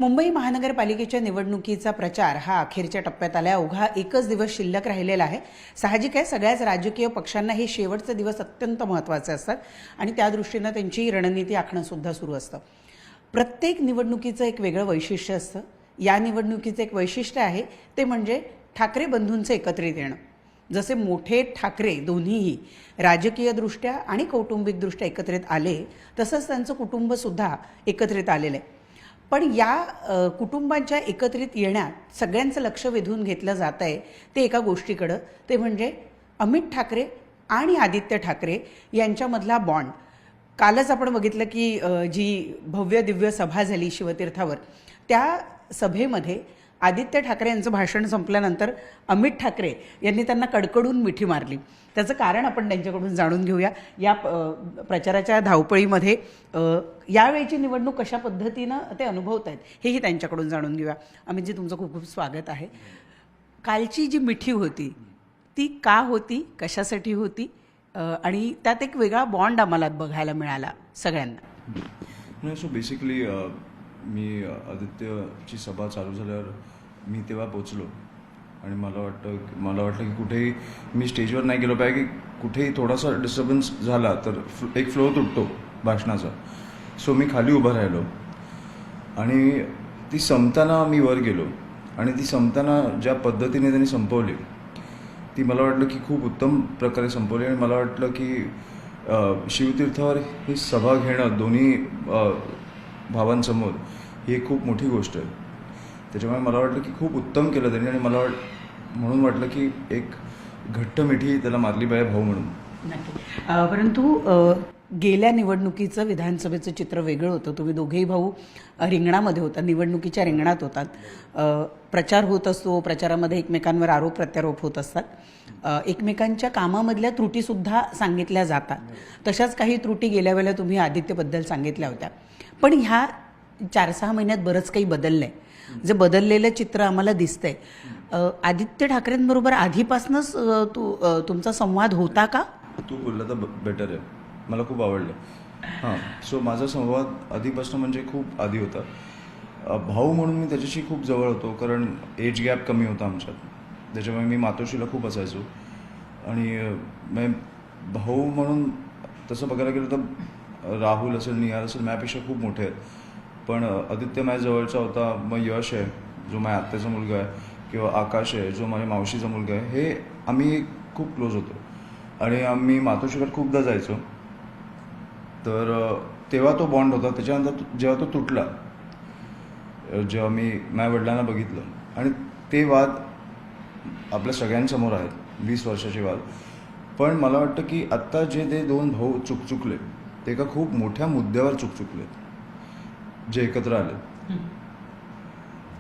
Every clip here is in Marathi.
मुंबई महानगरपालिकेच्या निवडणुकीचा प्रचार हा अखेरच्या टप्प्यात आला. अवघा एकच दिवस शिल्लक राहिलेला आहे. साहजिक आहे, सगळ्याच राजकीय पक्षांना हे शेवटचे दिवस अत्यंत महत्त्वाचे असतात आणि त्या दृष्टीनं त्यांची रणनीती आखणंसुद्धा सुरू असतं. प्रत्येक निवडणुकीचं एक वेगळं वैशिष्ट्य असतं. या निवडणुकीचं एक वैशिष्ट्य आहे ते म्हणजे ठाकरे बंधूंचं एकत्रित येणं. जसे मोठे ठाकरे दोन्हीही राजकीयदृष्ट्या आणि कौटुंबिकदृष्ट्या एकत्रित आले, तसंच त्यांचं कुटुंबसुद्धा एकत्रित आलेलं आहे. पण या कुटुंबांच्या एकत्रित येण्यात सगळ्यांचं लक्ष वेधून घेतलं जात आहे ते एका गोष्टीकडं, ते म्हणजे अमित ठाकरे आणि आदित्य ठाकरे यांच्यामधला बॉन्ड. कालच आपण बघितलं की जी भव्य दिव्य सभा झाली शिवतीर्थावर, त्या सभेमध्ये आदित्य ठाकरे यांचं भाषण संपल्यानंतर अमित ठाकरे यांनी त्यांना कडकडून मिठी मारली. त्याचं कारण आपण त्यांच्याकडून जाणून घेऊया. या प्रचाराच्या धावपळीमध्ये यावेळची निवडणूक कशा पद्धतीनं ते अनुभवत आहेत हेही त्यांच्याकडून जाणून घेऊया. अमितजी, तुमचं खूप खूप स्वागत आहे. कालची जी मिठी होती ती का होती, कशासाठी होती, आणि त्यात एक वेगळा बॉन्ड आम्हाला बघायला मिळाला सगळ्यांना. सो बेसिकली मी आदित्यची सभा चालू झाल्यावर मी तेव्हा पोचलो आणि मला वाटलं की कुठेही मी स्टेजवर नाही गेलो पाहिजे, की कुठेही थोडासा डिस्टर्बन्स झाला तर एक फ्लो तुटतो भाषणाचा. सो मी खाली उभं राहिलो आणि ती संपताना मी वर गेलो आणि ती संपताना ज्या पद्धतीने त्यांनी संपवली ती मला वाटलं की खूप उत्तम प्रकारे संपवली. आणि मला वाटलं की शिवतीर्थावर ही सभा घेणं दोन्ही भावांसमोर ही एक खूप मोठी गोष्ट आहे. त्याच्यामुळे मला वाटलं की खूप उत्तम केलं त्यांनी आणि मला म्हणून वाटलं की एक घट्ट मिठी त्याला मारली पाहिजे भाऊ म्हणून. नक्की. परंतु गेल्या निवडणुकीचं विधानसभेचं चित्र वेगळं होतं. तुम्ही दोघेही भाऊ रिंगणामध्ये होता, निवडणुकीच्या रिंगणात होतात. प्रचार होत असतो, प्रचारामध्ये एकमेकांवर आरोप प्रत्यारोप होत असतात. एकमेकांच्या कामामधल्या त्रुटीसुद्धा सांगितल्या जातात. तशाच काही त्रुटी गेल्या वेळेला तुम्ही आदित्यबद्दल सांगितल्या होत्या. पण ह्या 4-6 महिन्यात बरंच काही बदललं आहे. जे बदललेलं चित्र आम्हाला दिसतंय. आदित्य ठाकरेंबरोबर आधीपासूनच तुमचा संवाद होता का? तू बोलला तर बेटर आहे, मला खूप आवडलं. हां, सो माझा संवाद आधीपासून म्हणजे खूप आधी होता. भाऊ म्हणून मी त्याच्याशी खूप जवळ होतो, कारण एज गॅप कमी होता आमच्यात. त्याच्यामुळे मी मातोश्रीला खूप असायचो आणि भाऊ म्हणून तसं बघायला गेलं तर राहुल असेल, निहार असेल, माझ्यापेक्षा खूप मोठे आहेत. पण आदित्य माझ्या जवळचा होता. मग यश आहे जो माझ्या आत्याचा मुलगा आहे, किंवा आकाश आहे जो माझ्या मावशीचा मुलगा आहे. हे आम्ही खूप क्लोज होतो आणि आम्ही मातोश्रीवर खूपदा जायचो. तर तेव्हा तो बॉन्ड होता. त्याच्यानंतर जेव्हा तो तुटला, जेव्हा मी माझ्या वडिलांना बघितलं, आणि ते वाद आपल्या सगळ्यांसमोर आहेत, 20 वर्षाचे वाद. पण मला वाटतं की आत्ता जे ते दोन भाऊ चुकले ते एका खूप मोठ्या मुद्द्यावर चुकले, जे एकत्र आले.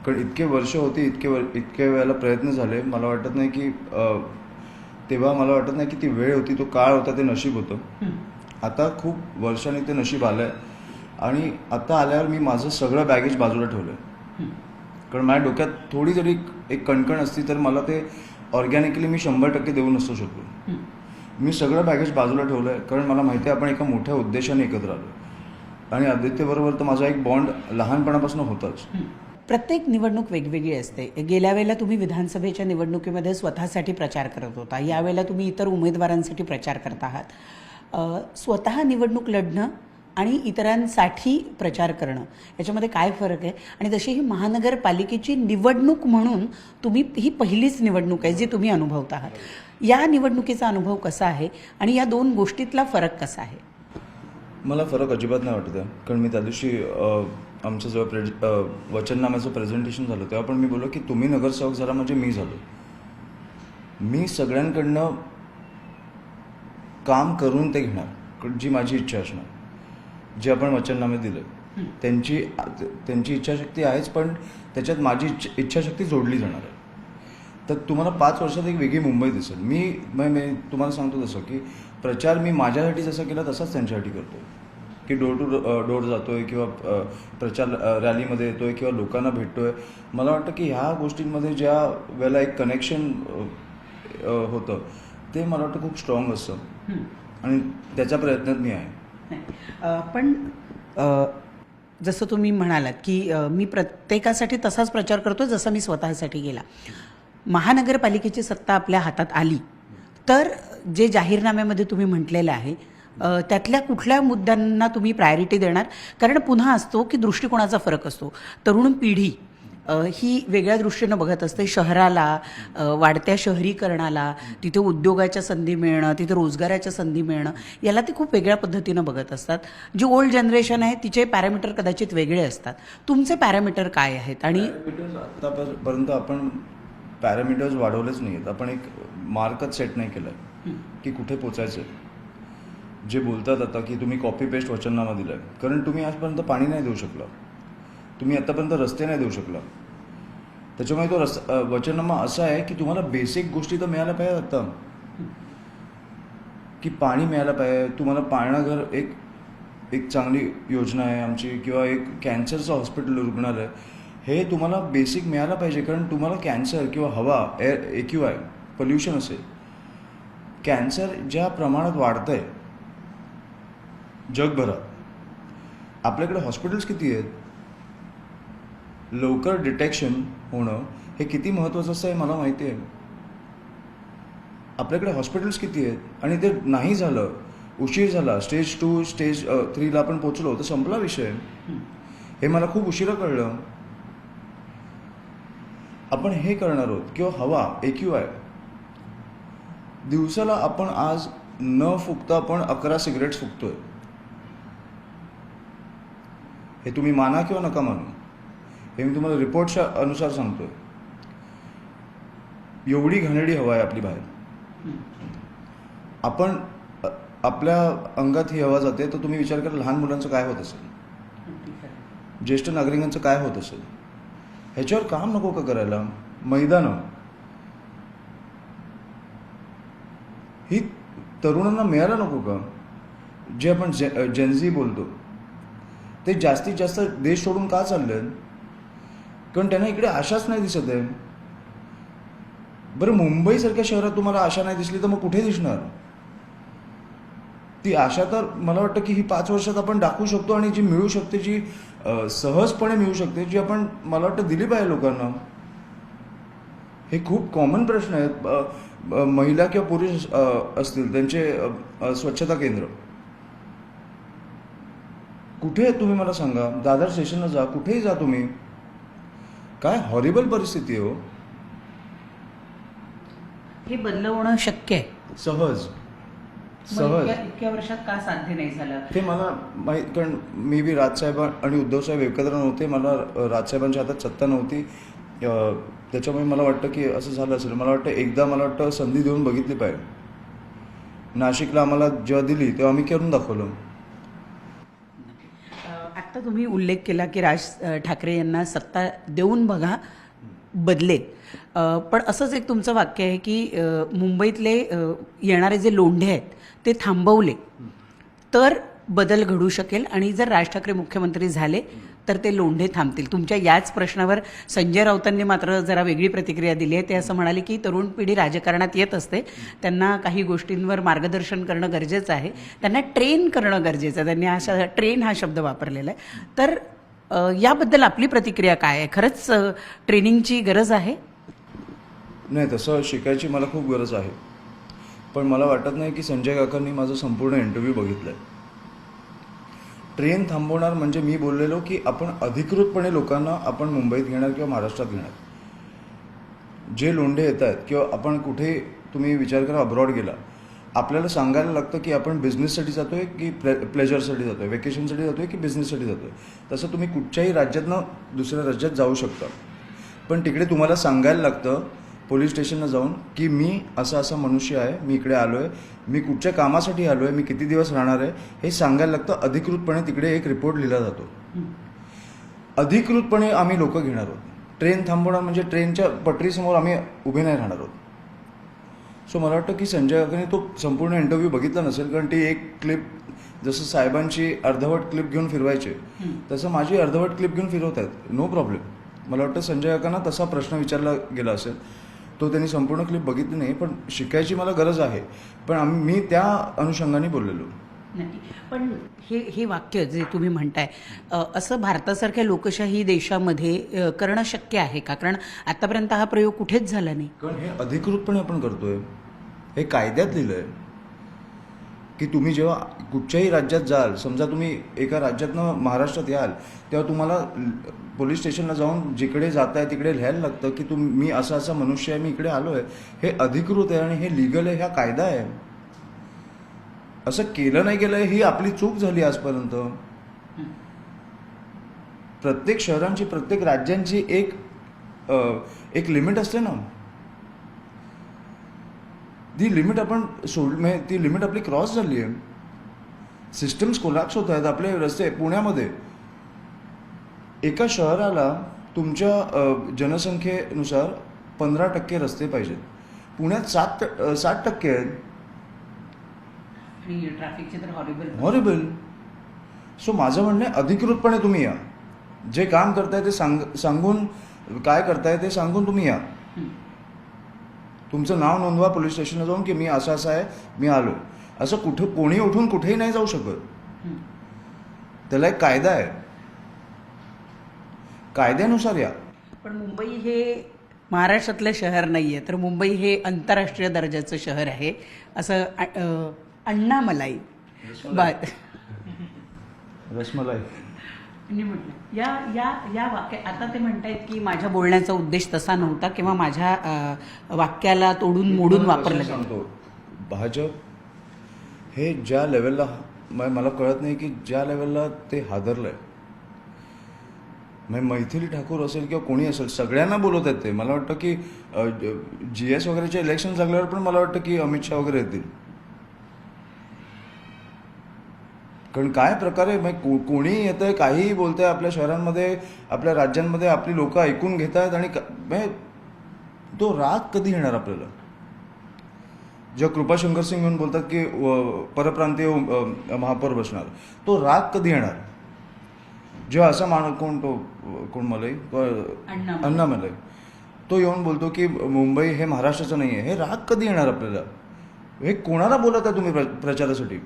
कारण इतके वर्ष होती, इतक्या वेळेला प्रयत्न झाले. मला वाटत नाही की तेव्हा मला वाटत नाही की ती वेळ होती, तो काळ होता, ते नशीब होतं. आता खूप वर्षांनी ते नशीब आलं आहे. आणि आता आल्यावर मी माझं सगळं बॅगेज बाजूला ठेवलं आहे. कारण माझ्या डोक्यात थोडी जरी एक कणकण असती तर मला ते ऑर्गॅनिकली मी 100% देऊ नसतो शकलो. मी सगळं बॅगेज बाजूला ठेवलं आहे, कारण मला माहिती आहे आपण एका मोठ्या उद्देशाने एकत्र आलो. आणि आदित्यबरोबर तर माझा एक बॉन्ड लहानपणापासून होताच. प्रत्येक निवडणूक वेगवेगळी असते. गेल्या वेळेला तुम्ही विधानसभेच्या निवडणुकीमध्ये स्वतःसाठी प्रचार करत होता, यावेळेला तुम्ही इतर उमेदवारांसाठी प्रचार करत आहात. स्वतः निवडणूक लढणं आणि इतरांसाठी प्रचार करणं याच्यामध्ये काय फरक आहे? आणि तशी ही महानगरपालिकेची निवडणूक म्हणून तुम्ही ही पहिलीच निवडणूक आहे जी तुम्ही अनुभवत आहात. या निवडणुकीचा अनुभव कसा आहे आणि या दोन गोष्टीतला फरक कसा आहे? मला फरक अजिबात नाही वाटत आहे. कारण मी त्या दिवशी आमचं जेव्हा वचननाम्याचं प्रेझेंटेशन झालं तेव्हा पण मी बोललो की तुम्ही नगरसेवक झाला म्हणजे मी झालो. मी सगळ्यांकडनं काम करून ते घेणार, जी माझी इच्छा असणार, जे आपण वचननामे दिले. त्यांची इच्छाशक्ती आहेच, पण त्याच्यात माझी इच्छाशक्ती जोडली जाणार आहे. तर तुम्हाला 5 वर्षात एक वेगळी मुंबई दिसेल. मी तुम्हाला सांगतो तसं की प्रचार मी माझ्यासाठी जसा केला तसाच त्यांच्यासाठी करतो, की डोर टू डोर जातो आहे किंवा प्रचार रॅलीमध्ये येतो आहे किंवा लोकांना भेटतो आहे. मला वाटतं की ह्या गोष्टींमध्ये ज्या वेळेला एक कनेक्शन होतं ते मला वाटतं खूप स्ट्रॉंग असतं आणि त्याच्या प्रयत्नात मी आहे. पण जसं तुम्ही म्हणालात की मी प्रत्येकासाठी तसाच प्रचार करतो जसं मी स्वतःसाठी केला. महानगरपालिकेची सत्ता आपल्या हातात आली तर जे जाहीरनाम्यामध्ये तुम्ही म्हटलेलं आहे त्यातल्या कुठल्या मुद्द्यांना तुम्ही प्रायोरिटी देणार? कारण पुन्हा असतो की दृष्टिकोनाचा फरक असतो. तरुण पिढी ही वेगळ्या दृष्टीनं बघत असते शहराला, वाढत्या शहरीकरणाला, तिथे उद्योगाच्या संधी मिळणं, तिथे रोजगाराच्या संधी मिळणं, याला ते खूप वेगळ्या पद्धतीनं बघत असतात. जी ओल्ड जनरेशन आहे तिचे पॅरामीटर कदाचित वेगळे असतात. तुमचे पॅरामीटर काय आहेत? आणि आतापर्यंत आपण पॅरामीटर्स वाढवलेच नाही आहेत. आपण एक मार्कच सेट नाही केलं आहे की कुठे पोचायचं. जे बोलतात आता की तुम्ही कॉपी पेस्ट वचननामा दिला आहे, कारण तुम्ही आजपर्यंत पाणी नाही देऊ शकला, तुम्ही आतापर्यंत रस्ते नाही देऊ शकला. त्याच्यामुळे तो वचननामा असा आहे की तुम्हाला बेसिक गोष्टी तर मिळायला पाहिजे. आता की पाणी मिळायला पाहिजे, तुम्हाला पाळणाघर एक चांगली योजना आहे आमची, किंवा एक कॅन्सरचं हॉस्पिटल रुग्णालय, हे तुम्हाला बेसिक मिळायला पाहिजे. कारण तुम्हाला कॅन्सर किंवा हवा एअर AQI पोल्युशन असेल, कॅन्सर ज्या प्रमाणात वाढतं आहे जगभरात, आपल्याकडे हॉस्पिटल्स किती आहेत, लवकर डिटेक्शन होणं हे किती महत्त्वाचं असतं हे मला माहिती आहे. आपल्याकडे हॉस्पिटल्स किती आहेत आणि ते नाही झालं, उशीर झाला, स्टेज 2 स्टेज 3ला आपण पोचलो तर संपला विषय. हे मला खूप उशिरा कळलं. आपण हे करणार आहोत किंवा हवा AQI, दिवसाला आपण आज न फुकता आपण 11 सिगरेट्स फुकतोय. हे तुम्ही माना किंवा नका मानू, हे मी तुम्हाला रिपोर्टच्या अनुसार सांगतोय. एवढी घाणेरडी हवा आहे आपली बाहेर. आपण आपल्या अंगात ही हवा जाते तर तुम्ही विचार करा लहान मुलांचं काय होत असेल, ज्येष्ठ नागरिकांचं काय होत असेल. ह्याच्यावर काम नको का करायला? मैदानं ही तरुणांना मिळायला नको का? जे आपण जेनझी बोलतो ते जास्तीत जास्त देश सोडून का चालले? कारण त्यांना इकडे आशाच नाही दिसत आहे. बरं, मुंबईसारख्या शहरात तुम्हाला आशा नाही दिसली तर मग कुठे दिसणार ती आशा? तर मला वाटतं की ही 5 वर्षात आपण दाखवू शकतो, आणि जी मिळू शकते, जी सहजपणे मिळू शकते, जी आपण मला वाटतं दिली पाहिजे लोकांना. हे खूप कॉमन प्रश्न आहेत. महिला किंवा पुरुष असतील त्यांचे स्वच्छता केंद्र कुठे आहेत तुम्ही मला सांगा. दादर स्टेशनला जा, कुठेही जा तुम्ही, काय हॉरिबल परिस्थिती आहे हो. हे बदलवणं शक्य आहे सहज. इतक्या वर्षात का साध्य नाही झालं ते मला माहीत, कारण मी बी राजसाहेब आणि उद्धवसाहेब एकत्र नव्हते. मला राजसाहेबांच्या हातात सत्ता नव्हती, त्याच्यामुळे मला वाटतं की असं झालं असेल. मला वाटतं एकदा मला वाटतं संधी देऊन बघितली पाहिजे. नाशिकला आम्हाला जेव्हा दिली तेव्हा आम्ही करून दाखवलं. आत्ता तुम्ही उल्लेख केला की राज ठाकरे यांना सत्ता देऊन बघा बदलेल, पण असंच एक तुमचं वाक्य आहे की मुंबईतले येणारे जे लोंढे आहेत ते थांबवले तर बदल घडू शकेल, आणि जर राज ठाकरे मुख्यमंत्री झाले तर ते लोंढे थांबतील. तुमच्या याच प्रश्नावर संजय राऊतांनी मात्र जरा वेगळी प्रतिक्रिया दिली आहे. ते असं म्हणाले की तरुण पिढी राजकारणात येत असते, त्यांना काही गोष्टींवर मार्गदर्शन करणं गरजेचं आहे, त्यांना ट्रेन करणं गरजेचं आहे. त्यांनी अशा ट्रेन हा शब्द वापरलेला आहे. तर याबद्दल आपली प्रतिक्रिया काय आहे? खरंच ट्रेनिंगची गरज आहे? नाही, तसं शिकायची मला खूप गरज आहे, पण मला वाटत नाही की संजय काकांनी माझा संपूर्ण इंटरव्ह्यू बघितला आहे. ट्रेन थांबवणार म्हणजे मी बोललेलो की आपण अधिकृतपणे लोकांना आपण मुंबईत घेणार किंवा महाराष्ट्रात घेणार. जे लोंढे येत आहेत किंवा आपण कुठे, तुम्ही विचार करा अब्रॉड गेला, आपल्याला सांगायला लागतं की आपण बिझनेससाठी जातो आहे की प्लेजरसाठी जातो आहे, वेकेशनसाठी जातो आहे की बिझनेससाठी जातो आहे. तसं तुम्ही कुठच्याही राज्यातनं दुसऱ्या राज्यात जाऊ शकता, पण तिकडे तुम्हाला सांगायला लागतं पोलीस स्टेशनला जाऊन की मी असा मनुष्य आहे, मी इकडे आलो आहे, मी कुठच्या कामासाठी आलो आहे, मी किती दिवस राहणार आहे, हे सांगायला लागतं. अधिकृतपणे तिकडे एक रिपोर्ट लिहिला जातो. अधिकृतपणे आम्ही लोक घेणार आहोत. ट्रेन थांबवणार म्हणजे ट्रेनच्या पटरीसमोर आम्ही उभे नाही राहणार आहोत. सो मला वाटतं की संजय काकांनी तो संपूर्ण इंटरव्ह्यू बघितला नसेल, कारण ती एक क्लिप, जसं साहेबांची अर्धवट क्लिप घेऊन फिरवायचे तसं माझी अर्धवट क्लिप घेऊन फिरवत आहेत. No problem. मला वाटतं संजय काकांना तसा प्रश्न विचारला गेला असेल, तो त्यांनी संपूर्ण क्लिप बघितली नाही. पण शिकायची मला गरज आहे, पण मी त्या अनुषंगाने बोललेलो. नक्की. पण हे वाक्य जे तुम्ही म्हणताय असं भारतासारख्या लोकशाही देशामध्ये करणं शक्य आहे का? कारण आतापर्यंत हा प्रयोग कुठेच झाला नाही. कारण हे अधिकृतपणे आपण करतोय, हे कायद्यात लिहिलंय की तुम्ही जेव्हा कुठच्याही राज्यात जाल, समजा तुम्ही एका राज्यातनं महाराष्ट्रात याल, तेव्हा तुम्हाला पोलीस स्टेशनला जाऊन जिकडे जाताय तिकडे लिहायला लागतं की मी असा असा मनुष्य आहे, मी इकडे आलो आहे. हे अधिकृत आहे आणि हे लिगल आहे, हा कायदा आहे. असं केलं नाही गेलं ही आपली चूक झाली आजपर्यंत. प्रत्येक शहरांची, प्रत्येक राज्यांची एक लिमिट असते ना. ती लिमिट आपण ती लिमिट आपली क्रॉस झाली आहे. सिस्टम्स कोलॅप्स होत आहेत. आपले रस्ते पुण्यामध्ये एका शहराला तुमच्या जनसंख्येनुसार 15% रस्ते पाहिजेत. पुण्यात 60% आहेत. ट्रॅफिकचे तर हॉरिबल. सो माझं म्हणणं आहे, अधिकृतपणे तुम्ही या. जे काम करताय ते सांगून, काय करताय ते सांगून तुम्ही या. तुमचं नाव नोंदवा पोलीस स्टेशनला जाऊन की मी असं असं आहे, मी आलो. असं कुठं कोणी उठून कुठेही नाही जाऊ शकत. त्याला एक कायदा आहे, कायद्यानुसार या. पण मुंबई हे महाराष्ट्रातलं शहर नाही आहे, तर मुंबई हे आंतरराष्ट्रीय दर्जाचं शहर आहे असं अण्णामलाई रसमलाई म्हटलं. या वाक्य आता ते म्हणतायत की माझ्या बोलण्याचा उद्देश तसा नव्हता किंवा माझ्या वाक्याला तोडून मोडून वापरलं गेलं. सांगतो, भाजप हे ज्या लेवलला, मला कळत नाही की ज्या लेवलला ते हादरलंय. मैथिली ठाकूर असेल किंवा कोणी असेल, सगळ्यांना बोलवत आहेत ते. मला वाटतं की GS वगैरेचे इलेक्शन लागल्यावर पण मला वाटतं की अमित शहा वगैरे येतील. कारण काय प्रकारे कोणी येतंय, काहीही बोलतंय आपल्या शहरांमध्ये, आपल्या राज्यांमध्ये. आपली लोक ऐकून घेत आहेत आणि तो राग कधी येणार आपल्याला? जेव्हा कृपाशंकर सिंग येऊन बोलतात की परप्रांतीय महापौर बसणार, तो राग कधी येणार? जेव्हा असा कोण मलई अण्णामलई तो येऊन बोलतो की मुंबई हे महाराष्ट्राचं नाही आहे, हे राग कधी येणार आपल्याला? हे कोणाला बोलत आहे तुम्ही प्रचारासाठी?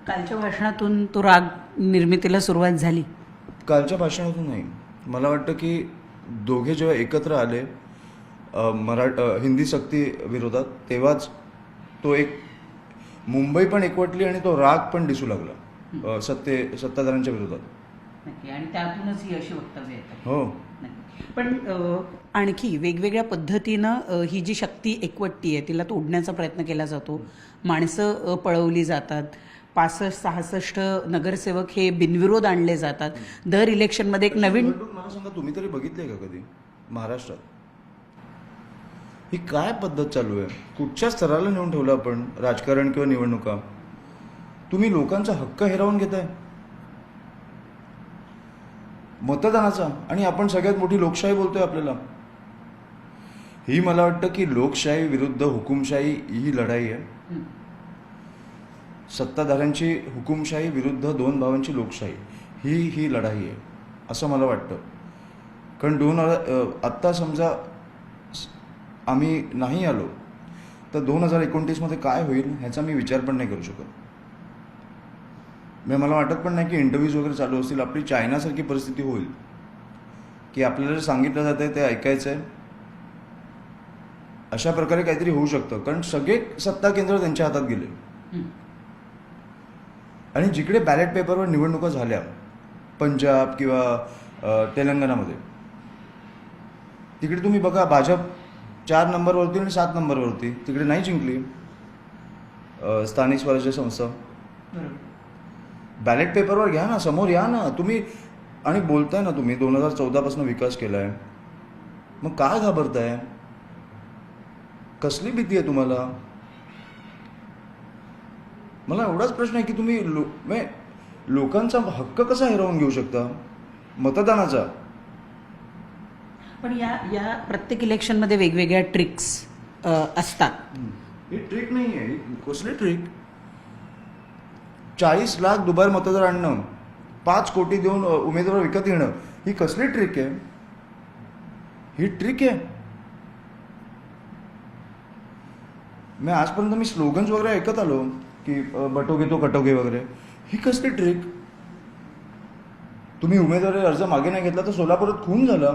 कालच्या भाषणातून तो राग निर्मितीला सुरुवात झाली. कालच्या भाषणातून नाही. मला वाटतं की दोघे जेव्हा एकत्र आले हिंदी सक्ती विरोधात, तेव्हाच तो एक मुंबई पण एकवटली आणि तो राग पण दिसू लागला सत्ताधाऱ्यांच्या विरोधात. नक्की. आणि त्यातूनच ही अशी वक्तव्य येतात. हो. पण आणखी वेगवेगळ्या पद्धतीनं ही जी शक्ती एकवटती आहे तिला तोडण्याचा प्रयत्न केला जातो. माणसं पळवली जातात. 65-66 नगरसेवक हे बिनविरोध आणले जातात. दर इलेक्शनमध्ये एक नवीन. मला सांगा, तुम्ही तरी बघितलंय का कधी महाराष्ट्रात ही काय पद्धत चालू आहे? कुठच्या स्तराला नेऊन ठेवलं आपण राजकारण किंवा निवडणुका? तुम्ही लोकांचा हक्क हिरावून घेताय मतदानाचा, आणि आपण सगळ्यात मोठी लोकशाही बोलतोय आपल्याला. ही मला वाटतं की लोकशाही विरुद्ध हुकुमशाही ही लढाई आहे. सत्ताधाऱ्यांची हुकुमशाही विरुद्ध दोन भावांची लोकशाही ही लढाई आहे असं मला वाटतं. कारण आत्ता समजा आम्ही नाही आलो तर 2029 काय होईल ह्याचा मी विचार पण नाही करू शकत. मला वाटत पण नाही की इंटरव्ह्यूज वगैरे चालू असतील. आपली चायनासारखी परिस्थिती होईल की आपल्याला जे सांगितलं जात आहे ते ऐकायचं आहे. अशा प्रकारे काहीतरी होऊ शकतं. कारण सगळे सत्ता केंद्र त्यांच्या हातात गेले. आणि जिकडे बॅलेट पेपरवर निवडणुका झाल्या पंजाब किंवा तेलंगणामध्ये, तिकडे तुम्ही बघा भाजप 4 नंबरवरती आणि 7 नंबरवरती तिकडे नाही जिंकली स्थानिक स्वराज्य संस्था. बॅलेट पेपरवर घ्या ना, समोर या ना तुम्ही. आणि बोलताय ना तुम्ही 2014 विकास केलाय, मग काय घाबरताय? कसली भीती आहे तुम्हाला? मला एवढाच प्रश्न आहे की तुम्ही लोकांचा हक्क कसा हिरावून घेऊ शकता मतदानाचा? पण या प्रत्येक इलेक्शनमध्ये वेगवेगळ्या ट्रिक्स असतात. ही ट्रिक नाही आहे. कसली ट्रिक? 40 लाख दुबार मतदार आणणं, 5 कोटी देऊन उमेदवार विकत घेणं, ही कसली ट्रिक आहे? ही ट्रिक आहे? आजपर्यंत मी स्लोगन्स वगैरे ऐकत आलो की बटोगे तो कटोगे वगैरे. ही कसली ट्रिक? तुम्ही उमेदवारी अर्ज मागे नाही घेतला तर सोलापुरात खून झाला.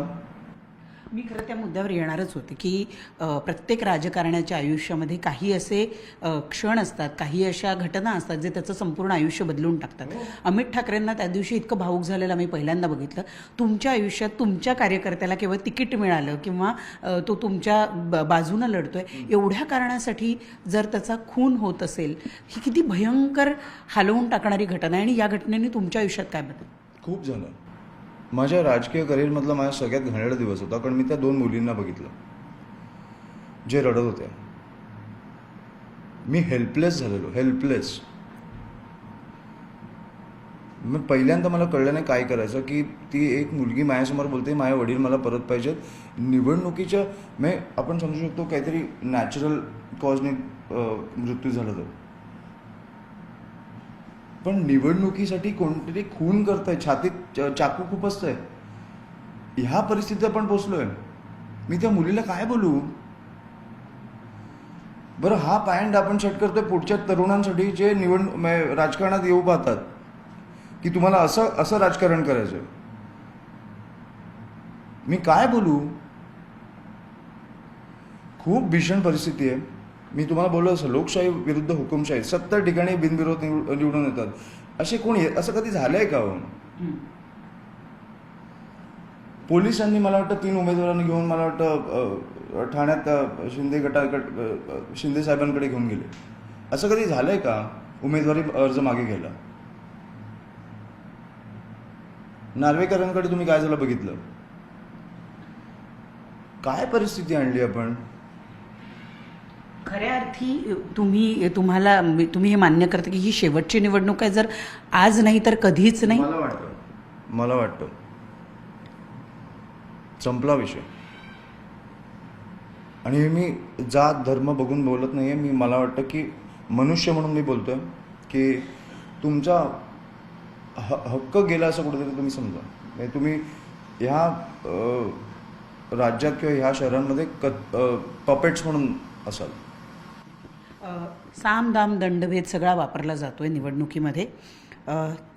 मी खरं त्या मुद्द्यावर येणारच होते की प्रत्येक राजकारण्याच्या आयुष्यामध्ये काही असे क्षण असतात, काही अशा घटना असतात जे त्याचं संपूर्ण आयुष्य बदलून टाकतात. अमित ठाकरेंना त्या दिवशी इतकं भावूक झालेलं मी पहिल्यांदा बघितलं. तुमच्या आयुष्यात तुमच्या कार्यकर्त्याला केवळ तिकीट मिळालं किंवा तो तुमच्या बाजूनं लढतोय एवढ्या कारणासाठी जर त्याचा खून होत असेल, ही किती भयंकर हलवून टाकणारी घटना आहे. आणि या घटनेने तुमच्या आयुष्यात काय बदल? खूप झालं. माझ्या राजकीय करिअरमधला माझ्या सगळ्यात घाणेरडा दिवस होता, कारण मी त्या 2 मुलींना बघितलं जे रडत होत्या. मी हेल्पलेस झालेलो, हेल्पलेस. मग पहिल्यांदा मला कळलं नाही काय करायचं, की ती एक मुलगी माझ्यासमोर बोलते माझे वडील मला परत पाहिजेत. निवडणुकीच्या आपण समजू शकतो काहीतरी नॅचरल कॉजने मृत्यू झाला तर, पण निवडणुकीसाठी कोणतरी खून करतंय, छातीत चाकू खूप असतंय. ह्या परिस्थितीत आपण पोचलोय. मी त्या मुलीला काय बोलू? बरं, हा पॅन्ट आपण सेट करतोय पुढच्या तरुणांसाठी जे राजकारणात येऊ पाहतात, की तुम्हाला असं राजकारण करायचं. मी काय बोलू? खूप भीषण परिस्थिती आहे. मी तुम्हाला बोललो असं, लोकशाही विरुद्ध हुकुमशाही. 70 ठिकाणी बिनविरोध निवडून येतात. असे कोणी, असं कधी झालंय का? पोलिसांनी मला वाटतं 3 उमेदवारांनी घेऊन मला वाटतं ठाण्यात शिंदे साहेबांकडे घेऊन गेले. असं कधी झालंय का उमेदवारी अर्ज मागे घ्यायला? नार्वेकरांकडे तुम्ही काय झालं बघितलं? काय परिस्थिती आणली आपण? खऱ्या अर्थी तुम्ही हे मान्य करता की ही शेवटची निवडणूक आहे, जर आज नाही तर कधीच नाही? मला वाटतं संपला विषय. आणि मी जात धर्म बघून बोलत नाहीये. मला वाटतं की मनुष्य म्हणून मी बोलतोय की तुमचा हक्क गेला असं कुठेतरी तुम्ही समजा. म्हणजे तुम्ही ह्या राज्यात किंवा ह्या शहरांमध्ये पपेट्स म्हणून असाल. साम दाम दंडभेद सगळा वापरला जातोय निवडणुकीमध्ये.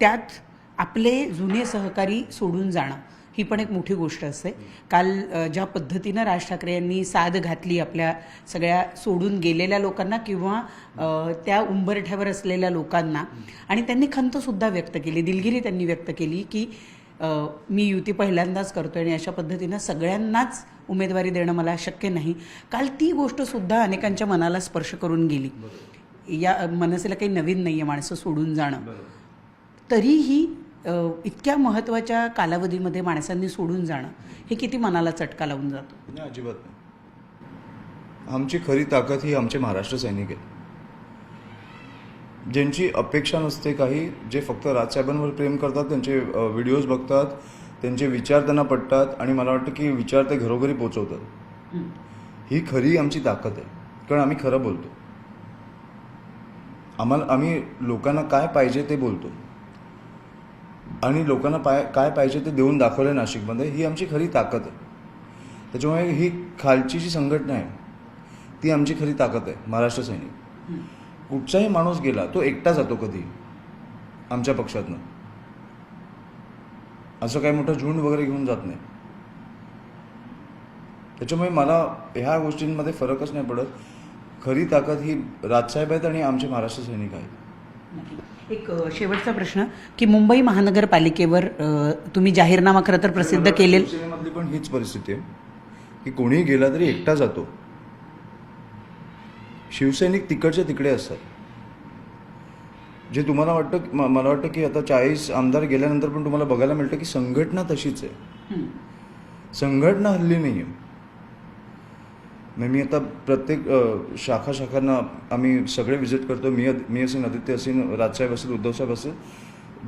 त्यात आपले जुने सहकारी सोडून जाणं ही पण एक मोठी गोष्ट असते. काल ज्या पद्धतीनं राज ठाकरे यांनी साद घातली आपल्या सगळ्या सोडून गेलेल्या लोकांना किंवा त्या उंबरठ्यावर असलेल्या लोकांना, आणि त्यांनी खंतसुद्धा व्यक्त केली, दिलगिरी त्यांनी व्यक्त केली की मी युती पहिल्यांदाच करतोय आणि अशा पद्धतीनं सगळ्यांनाच उमेदवारी देणं मला शक्य नाही. काल ती गोष्टसुद्धा अनेकांच्या मनाला स्पर्श करून गेली. या मनसेला काही नवीन नाही आहे माणसं सोडून जाणं. तरीही इतक्या महत्त्वाच्या कालावधीमध्ये माणसांनी सोडून जाणं हे किती मनाला चटका लावून जातो? नाही, अजिबात नाही. आमची खरी ताकद ही आमचे महाराष्ट्र सैनिक आहेत, ज्यांची अपेक्षा नसते काही, जे फक्त राजसाहेबांवर प्रेम करतात, त्यांचे व्हिडिओज बघतात, त्यांचे विचार त्यांना पटतात आणि मला वाटतं की विचार ते घरोघरी पोचवतात. ही खरी आमची ताकद आहे, कारण आम्ही खरं बोलतो. आम्ही लोकांना काय पाहिजे ते बोलतो आणि लोकांना काय पाहिजे ते देऊन दाखवलं नाशिकमध्ये. ही आमची खरी ताकद आहे. त्याच्यामुळे ही खालची जी संघटना आहे ती आमची खरी ताकद आहे. महाराष्ट्र सैनिक, कुठचाही माणूस गेला तो एकटा जातो कधी आमच्या पक्षातनं. असं काही मोठं झुंड वगैरे घेऊन जात नाही. त्याच्यामुळे मला ह्या गोष्टींमध्ये फरकच नाही पडत. खरी ताकद ही राजसाहेब आहेत आणि आमचे महाराष्ट्र सैनिक आहेत. एक शेवटचा प्रश्न की मुंबई महानगरपालिकेवर तुम्ही जाहीरनामा खरं तर प्रसिद्ध केलेला. शिवसेनेमधली पण हीच परिस्थिती आहे की कोणीही गेला तरी एकटा जातो. शिवसैनिक तिकडचे तिकडे असतात. जे तुम्हाला वाटतं, मला वाटतं की आता 40 आमदार गेल्यानंतर पण तुम्हाला बघायला मिळतं की संघटना तशीच आहे. संघटना हल्ली नाही आहे. मी आता प्रत्येक शाखांना आम्ही सगळे व्हिजिट करतो. मी असेल, आदित्य असेल, राजसाहेब असेल, उद्धवसाहेब असेल.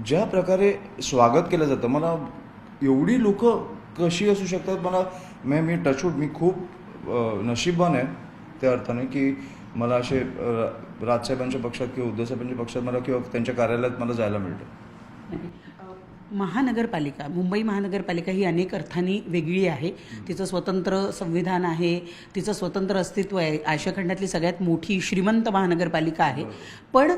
ज्या प्रकारे स्वागत केलं जातं, मला एवढी लोक कशी असू शकतात. मी टचवूड, मी खूप नशीबवान आहे त्या अर्थाने की मला असे राजसाहेबांच्या पक्षात किंवा उद्धवसाहेबांच्या पक्षात मला किंवा त्यांच्या कार्यालयात मला जायला मिळतं. महानगरपालिका, मुंबई महानगरपालिका ही अनेक अर्थांनी वेगळी आहे. तिचं स्वतंत्र संविधान आहे, तिचं स्वतंत्र अस्तित्व आहे. आशिया खंडातली सगळ्यात मोठी श्रीमंत महानगरपालिका आहे. पण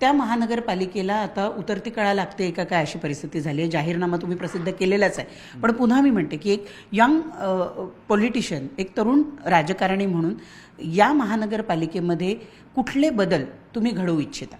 त्या महानगरपालिकेला आता उतरती कळा लागते का काय अशी परिस्थिती झाली आहे. जाहीरनामा तुम्ही प्रसिद्ध केलेलाच आहे. पण पुन्हा मी म्हणते की एक यंग पॉलिटिशियन, एक तरुण राजकारणी म्हणून या महानगरपालिकेमध्ये कुठले बदल तुम्ही घडवू इच्छिता?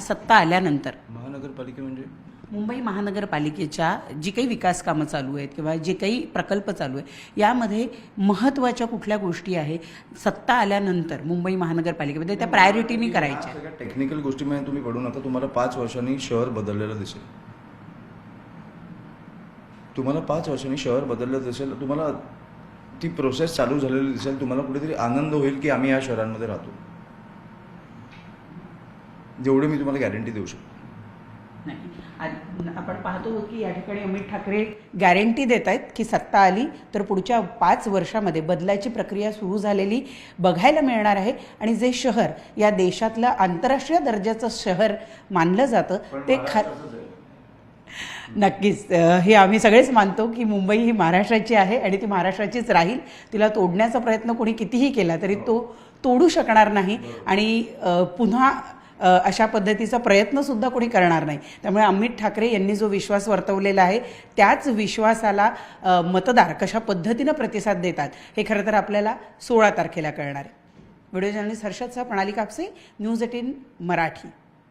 सत्ता आल्यानंतर महानगरपालिका म्हणजे मुंबई महानगरपालिकेच्या जी काही विकास कामं चालू आहेत किंवा जे काही प्रकल्प चालू आहे यामध्ये महत्त्वाच्या कुठल्या गोष्टी आहे सत्ता आल्यानंतर मुंबई महानगरपालिकेमध्ये त्या प्रायोरिटीनी करायच्या? सगळ्या टेक्निकल गोष्टीमध्ये तुम्ही पडू नका. तुम्हाला 5 वर्षांनी शहर बदललेलं दिसेल. तुम्हाला 5 वर्षांनी शहर बदललं दिसेल. तुम्हाला ती प्रोसेस चालू झालेली दिसेल. तुम्हाला कुठेतरी आनंद होईल की आम्ही या शहरांमध्ये राहतो. जेवढे मी तुम्हाला गॅरंटी देऊ शकतो. नाही, आपण पाहतो की या ठिकाणी अमित ठाकरे गॅरंटी देत आहेत की सत्ता आली तर पुढच्या 5 वर्षामध्ये बदलाची प्रक्रिया सुरू झालेली बघायला मिळणार आहे आणि जे शहर या देशातलं आंतरराष्ट्रीय दर्जाचं शहर मानलं जातं ते नक्कीच हे आम्ही सगळेच मानतो की मुंबई ही महाराष्ट्राची आहे आणि ती महाराष्ट्राचीच राहील. तिला तोडण्याचा प्रयत्न कोणी कितीही केला तरी तो तोडू शकणार नाही आणि पुन्हा अशा पद्धतीचा प्रयत्नसुद्धा कोणी करणार नाही. त्यामुळे अमित ठाकरे यांनी जो विश्वास वर्तवलेला आहे त्याच विश्वासाला मतदार कशा पद्धतीनं प्रतिसाद देतात हे खरं तर आपल्याला 16 तारखेला कळणार आहे. व्हिडिओ जर्नलिस्ट हर्षद सह प्रणाली कापसे, न्यूज 18 मराठी.